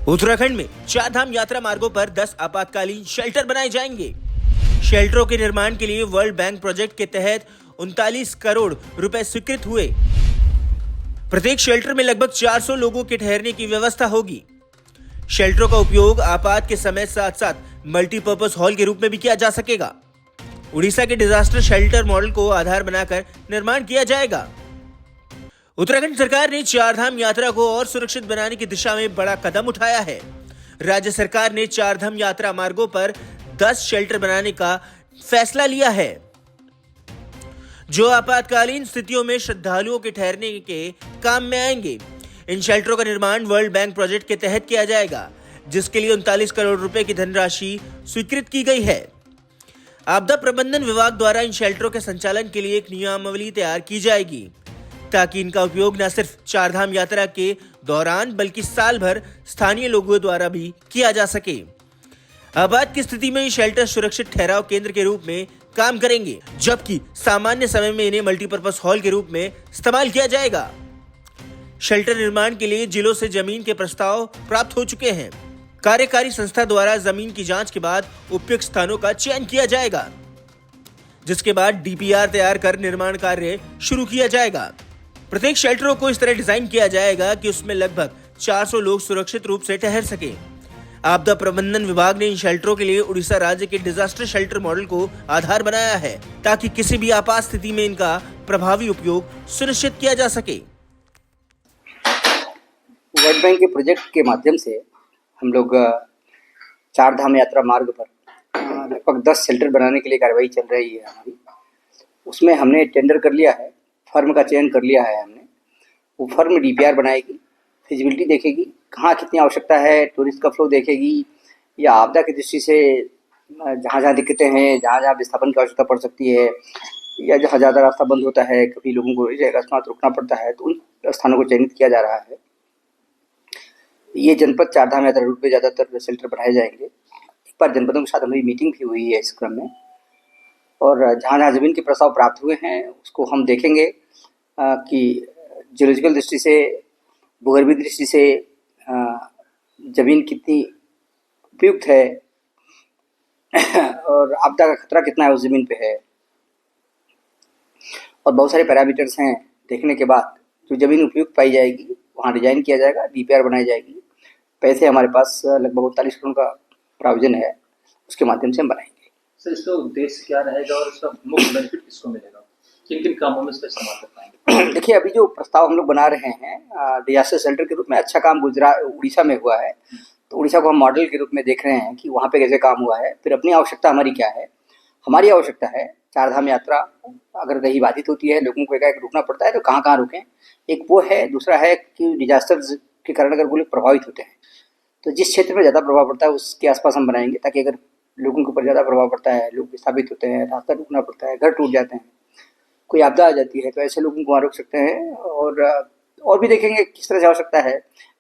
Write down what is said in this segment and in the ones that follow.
उत्तराखंड में चार धाम यात्रा मार्गों पर 10 आपातकालीन शेल्टर बनाए जाएंगे। शेल्टरों के निर्माण के लिए वर्ल्ड बैंक प्रोजेक्ट के तहत 39 करोड़ रुपए स्वीकृत हुए। प्रत्येक शेल्टर में लगभग 400 लोगों के ठहरने की व्यवस्था होगी। शेल्टरों का उपयोग आपात के समय साथ साथ मल्टीपर्पज हॉल के रूप में भी किया जा सकेगा। उड़ीसा के डिजास्टर शेल्टर मॉडल को आधार बनाकर निर्माण किया जाएगा। उत्तराखंड सरकार ने चार धाम यात्रा को और सुरक्षित बनाने की दिशा में बड़ा कदम उठाया है। राज्य सरकार ने चार धाम यात्रा मार्गों पर 10 शेल्टर बनाने का फैसला लिया है, जो आपातकालीन स्थितियों में श्रद्धालुओं के ठहरने के काम में आएंगे। इन शेल्टरों का निर्माण वर्ल्ड बैंक प्रोजेक्ट के तहत किया जाएगा, जिसके लिए 39 करोड़ रुपए की धनराशि स्वीकृत की गई है। आपदा प्रबंधन विभाग द्वारा इन शेल्टरों के संचालन के लिए एक नियमावली तैयार की जाएगी, ताकि इनका उपयोग न सिर्फ चार धाम यात्रा के दौरान बल्कि साल भर स्थानीय लोगों द्वारा भी किया जा सके। आपात की स्थिति में ये शेल्टर सुरक्षित ठहराव केंद्र के रूप में काम करेंगे, जबकि सामान्य समय में इन्हें मल्टीपर्पज हॉल के रूप में इस्तेमाल किया जाएगा। शेल्टर निर्माण के लिए जिलों से जमीन के प्रस्ताव प्राप्त हो चुके हैं। कार्यकारी संस्था द्वारा जमीन की जांच के बाद उपयुक्त स्थानों का चयन किया जाएगा, जिसके बाद डीपीआर तैयार कर निर्माण कार्य शुरू किया जाएगा। प्रत्येक शेल्टरों को इस तरह डिजाइन किया जाएगा कि उसमें लगभग 400 लोग सुरक्षित रूप से ठहर सके। आपदा प्रबंधन विभाग ने इन शेल्टरों के लिए उड़ीसा राज्य के डिजास्टर शेल्टर मॉडल को आधार बनाया है, ताकि किसी भी आपात स्थिति में इनका प्रभावी उपयोग सुनिश्चित किया जा सके। वर्ल्ड बैंक के प्रोजेक्ट के माध्यम से हम लोग चार धाम यात्रा मार्ग पर लगभग 10 शेल्टर बनाने के लिए कार्रवाई चल रही है हमारी। उसमें हमने टेंडर कर लिया है, फर्म का चयन कर लिया है हमने। वो फर्म डीपीआर बनाएगी, फिजिबिलिटी देखेगी, कहाँ कितनी आवश्यकता है, टूरिस्ट का फ्लो देखेगी, या आपदा की दृष्टि से जहाँ जहाँ दिक्कतें हैं, जहाँ जहाँ विस्थापन की आवश्यकता पड़ सकती है, या जहाँ ज़्यादा रास्ता बंद होता है, कभी लोगों को अकस्मात रुकना पड़ता है, तो उन स्थानों को चयनित किया जा रहा है। ये जनपद चार धाम यात्रा रूट पे ज़्यादातर शेल्टर बनाए जाएंगे। एक बार जनपदों के साथ हमारी मीटिंग भी हुई है इस क्रम में, और जहाँ जहाँ ज़मीन के प्रस्ताव प्राप्त हुए हैं उसको हम देखेंगे कि जियोलॉजिकल दृष्टि से, भूगर्भीय दृष्टि से ज़मीन कितनी उपयुक्त है और आपदा का खतरा कितना है उस ज़मीन पे है, और बहुत सारे पैरामीटर्स हैं। देखने के बाद जो ज़मीन उपयुक्त पाई जाएगी वहाँ डिजाइन किया जाएगा, डीपीआर बनाई जाएगी। पैसे हमारे पास लगभग 39 करोड़ का प्रावधान है, उसके माध्यम से हम बनाएंगे। सर, इसका उद्देश्य क्या रहेगा और इसका मुख्य बेनिफिट किसको मिलेगा? किन किन कामों में इसका इस्तेमाल कर पाएंगे? देखिए, अभी जो प्रस्ताव हम लोग बना रहे हैं डिजास्टर शेल्टर के रूप में, अच्छा काम गुजरात उड़ीसा में हुआ है, तो उड़ीसा को हम मॉडल के रूप में देख रहे हैं कि वहाँ पे कैसे काम हुआ है। फिर अपनी आवश्यकता हमारी क्या है? हमारी आवश्यकता है चार धाम यात्रा अगर कहीं बाधित होती है, लोगों को एकाएक रुकना पड़ता है, तो कहाँ कहाँ रुकें, एक वो है। दूसरा है कि डिजास्टर के कारण अगर वो लोग प्रभावित होते हैं तो जिस क्षेत्र में ज़्यादा प्रभाव पड़ता है उसके आसपास हम बनाएंगे, ताकि अगर लोगों के ऊपर ज़्यादा प्रभाव पड़ता है, लोग विस्थापित होते हैं, रास्ता रुकना पड़ता है, घर टूट जाते हैं, कोई आपदा आ जाती है, तो ऐसे लोगों को वहाँ रोक सकते हैं। और भी देखेंगे किस तरह से आवश्यकता है।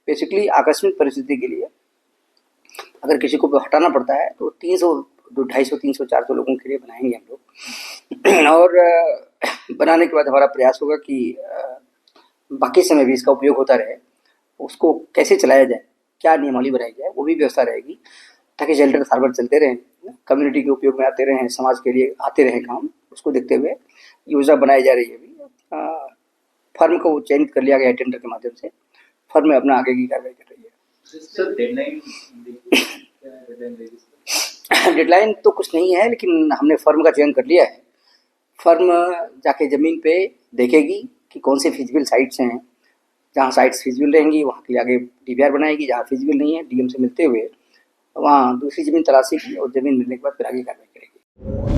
बेसिकली आकस्मिक परिस्थिति के लिए अगर किसी को हटाना पड़ता है तो 250, 300, 400 लोगों के लिए बनाएंगे हम लोग। और बनाने के बाद हमारा प्रयास होगा कि बाकी समय भी इसका उपयोग होता रहे। उसको कैसे चलाया जाए, क्या नियमावली बनाई जाए, वो भी व्यवस्था रहेगी, ताकि शेल्टर साल भर चलते रहें, कम्युनिटी के उपयोग में आते रहें, समाज के लिए आते रहें काम। उसको देखते हुए योजना बनाई जा रही है। अभी फर्म को चयनित कर लिया गया है टेंडर के माध्यम से। फर्म अपना आगे की कार्रवाई कर रही है। सर, डेडलाइन तो कुछ नहीं है, लेकिन हमने फर्म का चयन कर लिया है। फर्म जाके ज़मीन पे देखेगी कि कौन से फिजिबल साइट्स हैं। जहाँ साइट्स फिजिबल रहेंगी वहाँ के लिए आगे डीपीआर बनाएगी, जहाँ फिजिबल नहीं है डीएम से मिलते हुए वहाँ दूसरी ज़मीन तलाशेगी, और ज़मीन मिलने के बाद फिर आगे कार्रवाई करेगी।